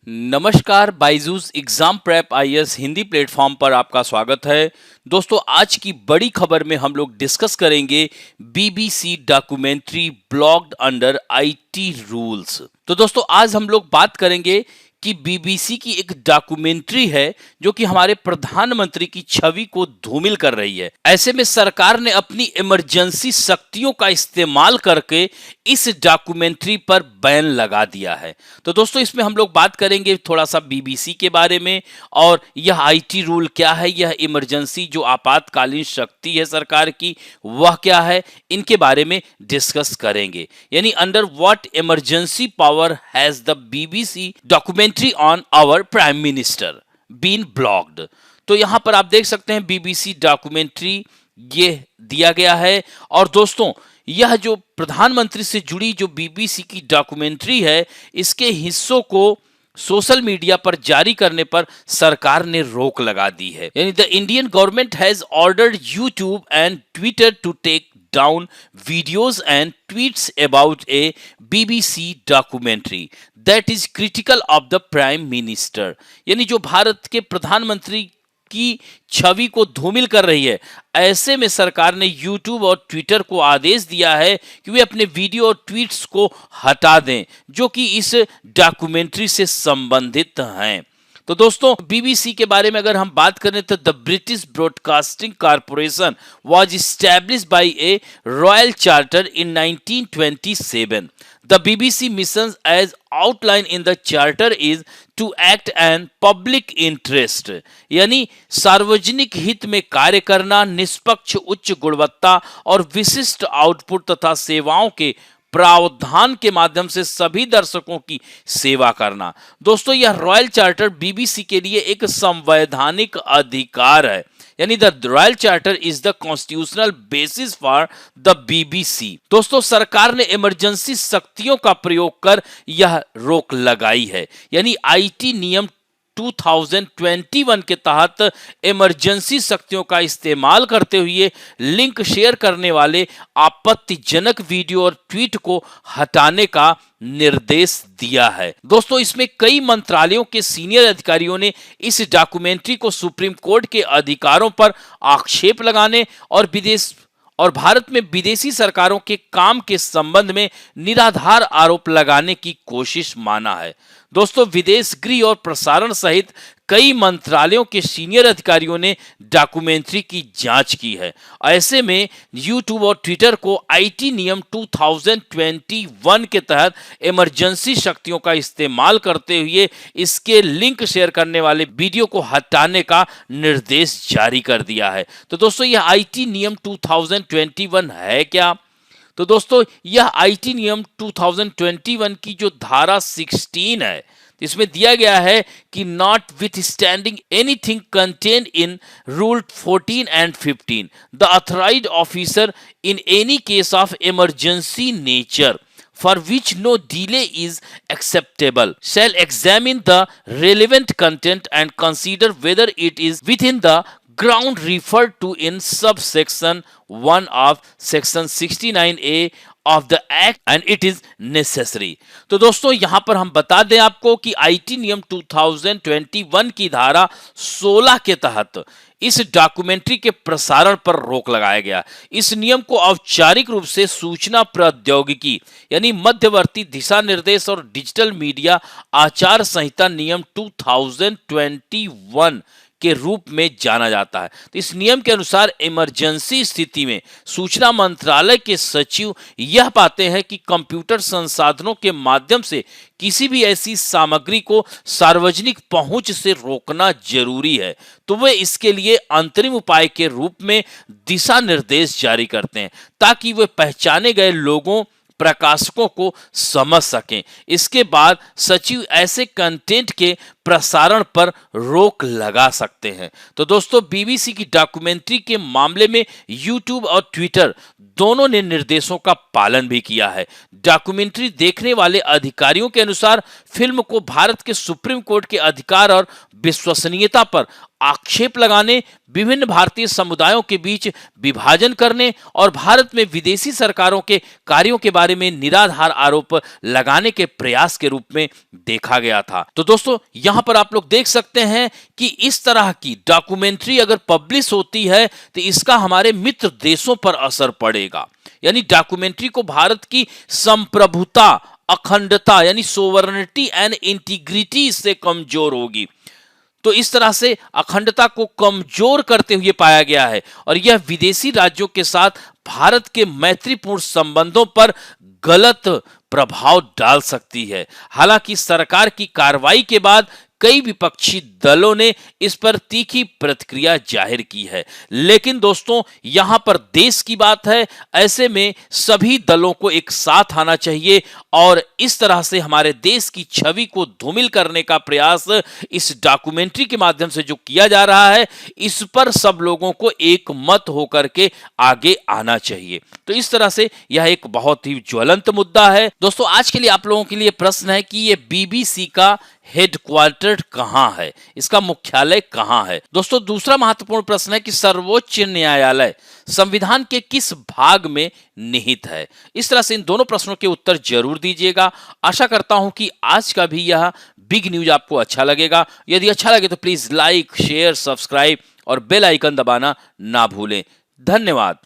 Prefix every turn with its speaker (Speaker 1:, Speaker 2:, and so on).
Speaker 1: नमस्कार, Byju's exam prep IAS Hindi platform पर आपका स्वागत है। दोस्तों, आज की बड़ी खबर में हम लोग डिस्कस करेंगे BBC documentary blocked under IT rules. तो दोस्तों, आज हम लोग बात करेंगे कि बीबीसी की एक डॉक्यूमेंट्री है जो कि हमारे प्रधानमंत्री की छवि को धूमिल कर रही है। ऐसे में सरकार ने अपनी इमरजेंसी शक्तियों का इस्तेमाल करके इस डॉक्यूमेंट्री पर बैन लगा दिया है। तो दोस्तों, इसमें हम लोग बात करेंगे थोड़ा सा बीबीसी के बारे में, और यह आईटी रूल क्या है, यह इमरजेंसी जो आपातकालीन शक्ति है सरकार की, वह क्या है, इनके बारे में डिस्कस करेंगे। यानी under what emergency power has the BBC documentary on our prime minister been blocked. तो यहां पर आप देख सकते हैं बीबीसी डॉक्यूमेंट्री ये दिया गया है। और दोस्तों, यह जो प्रधानमंत्री से जुड़ी जो बीबीसी की डॉक्यूमेंट्री है, इसके हिस्सों को सोशल मीडिया पर जारी करने पर सरकार ने रोक लगा दी है। यानी the Indian government has ordered YouTube and Twitter to take down videos and tweets about a BBC documentary that is critical of the prime minister. यानी जो भारत के प्रधानमंत्री की छवि को धूमिल कर रही है, ऐसे में सरकार ने YouTube और ट्विटर को आदेश दिया है कि वे अपने वीडियो और ट्वीट्स को हटा दें जो कि इस डॉक्यूमेंट्री से संबंधित हैं। तो दोस्तों, बीबीसी के बारे में अगर हम बात करें तो the British broadcasting corporation was established bye A royal charter in 1927। The BBC mission as outlined in the charter is to act in public interest, यानी सार्वजनिक हित में कार्य करना, निष्पक्ष, उच्च गुणवत्ता और विशिष्ट आउटपुट तथा सेवाओं के प्रावधान के माध्यम से सभी दर्शकों की सेवा करना। दोस्तों, यह रॉयल चार्टर बीबीसी के लिए एक संवैधानिक अधिकार है। यानी the royal charter is the constitutional basis for the BBC. दोस्तों, सरकार ने इमरजेंसी शक्तियों का प्रयोग कर यह रोक लगाई है। यानी आईटी नियम 2021 के तहत इमरजेंसी शक्तियों का इस्तेमाल करते हुए लिंक शेयर करने वाले आपत्तिजनक वीडियो और ट्वीट को हटाने का निर्देश दिया है। दोस्तों, इसमें कई मंत्रालयों के सीनियर अधिकारियों ने इस डॉक्यूमेंट्री को सुप्रीम कोर्ट के अधिकारों पर आक्षेप लगाने और भारत में विदेशी सरकारों के काम के संबंध में निराधार आरोप लगाने की कोशिश माना है। दोस्तों, विदेश, गृह और प्रसारण सहित कई मंत्रालयों के सीनियर अधिकारियों ने डॉक्यूमेंट्री की जांच की है। ऐसे में यूट्यूब और ट्विटर को आईटी नियम 2021 के तहत इमरजेंसी शक्तियों का इस्तेमाल करते हुए इसके लिंक शेयर करने वाले वीडियो को हटाने का निर्देश जारी कर दिया है। तो दोस्तों, यह आईटी नियम 2021 है क्या? तो दोस्तों, यह आईटी नियम 2021 की जो धारा 16 है, इसमें दिया गया है कि not with standing anything contained in rule 14 and 15 the authorised officer in any case of emergency nature for which no delay is acceptable shall examine the relevant content and consider whether it is within the ground referred to in subsection 1 of section 69A of the act and it is necessary। तो दोस्तों, यहां पर हम बता दें आपको कि IT नियम 2021 की धारा 16 के तहत इस डॉक्यूमेंट्री के प्रसारण पर रोक लगाया गया। इस नियम को औपचारिक रूप से सूचना प्रौद्योगिकी यानी मध्यवर्ती दिशा निर्देश और डिजिटल मीडिया आचार संहिता नियम 2021 के रूप में जाना जाता है। तो इस नियम के अनुसार इमरजेंसी स्थिति में सूचना मंत्रालय के सचिव यह पाते हैं कि कंप्यूटर संसाधनों के माध्यम से किसी भी ऐसी सामग्री को सार्वजनिक पहुंच से रोकना जरूरी है, तो वे इसके लिए अंतरिम उपाय के रूप में दिशा निर्देश जारी करते हैं ताकि वे पहचाने गए लोगों, प्रकाशकों को समझ सकें। इसके बाद सचिव ऐसे कंटेंट के प्रसारण पर रोक लगा सकते हैं। तो दोस्तों, बीबीसी की डॉक्यूमेंट्री के मामले में यूट्यूब और ट्विटर दोनों ने निर्देशों का पालन भी किया है। डॉक्यूमेंट्री देखने वाले अधिकारियों के अनुसार फिल्म को भारत के सुप्रीम कोर्ट के अधिकार और विश्वसनीयता पर आक्षेप लगाने, विभिन्न भारतीय समुदायों के बीच विभाजन करने और भारत में विदेशी सरकारों के कार्यों के बारे में निराधार आरोप लगाने के प्रयास के रूप में देखा गया था। तो दोस्तों, यहां पर आप लोग देख सकते हैं कि इस तरह की डॉक्यूमेंट्री अगर पब्लिश होती है तो इसका हमारे मित्र देशों पर असर पड़ेगा। यानी डॉक्यूमेंट्री को भारत की संप्रभुता, अखंडता यानी सोवरेनिटी एंड इंटीग्रिटी इससे कमजोर होगी। तो इस तरह से अखंडता को कमजोर करते हुए पाया गया है और यह विदेशी राज्यों के साथ भारत के मैत्रीपूर्ण संबंधों पर गलत प्रभाव डाल सकती है। हालांकि सरकार की कार्रवाई के बाद कई विपक्षी दलों ने इस पर तीखी प्रतिक्रिया जाहिर की है। लेकिन दोस्तों, यहां पर देश की बात है, ऐसे में सभी दलों को एक साथ आना चाहिए और इस तरह से हमारे देश की छवि को धूमिल करने का प्रयास इस डॉक्यूमेंट्री के माध्यम से जो किया जा रहा है, इस पर सब लोगों को एक मत होकर के आगे आना चाहिए। तो इस तरह से यह एक बहुत ही ज्वलंत मुद्दा है। दोस्तों, आज के लिए आप लोगों के लिए प्रश्न है कि ये बीबीसी का हेडक्वार्टर कहां है, इसका मुख्यालय कहां है। दोस्तों, दूसरा महत्वपूर्ण प्रश्न है कि सर्वोच्च न्यायालय संविधान के किस भाग में निहित है। इस तरह से इन दोनों प्रश्नों के उत्तर जरूर दीजिएगा। आशा करता हूं कि आज का भी यह बिग न्यूज आपको अच्छा लगेगा। यदि अच्छा लगे तो प्लीज लाइक, शेयर, सब्सक्राइब और बेल आइकन दबाना ना भूलें। धन्यवाद।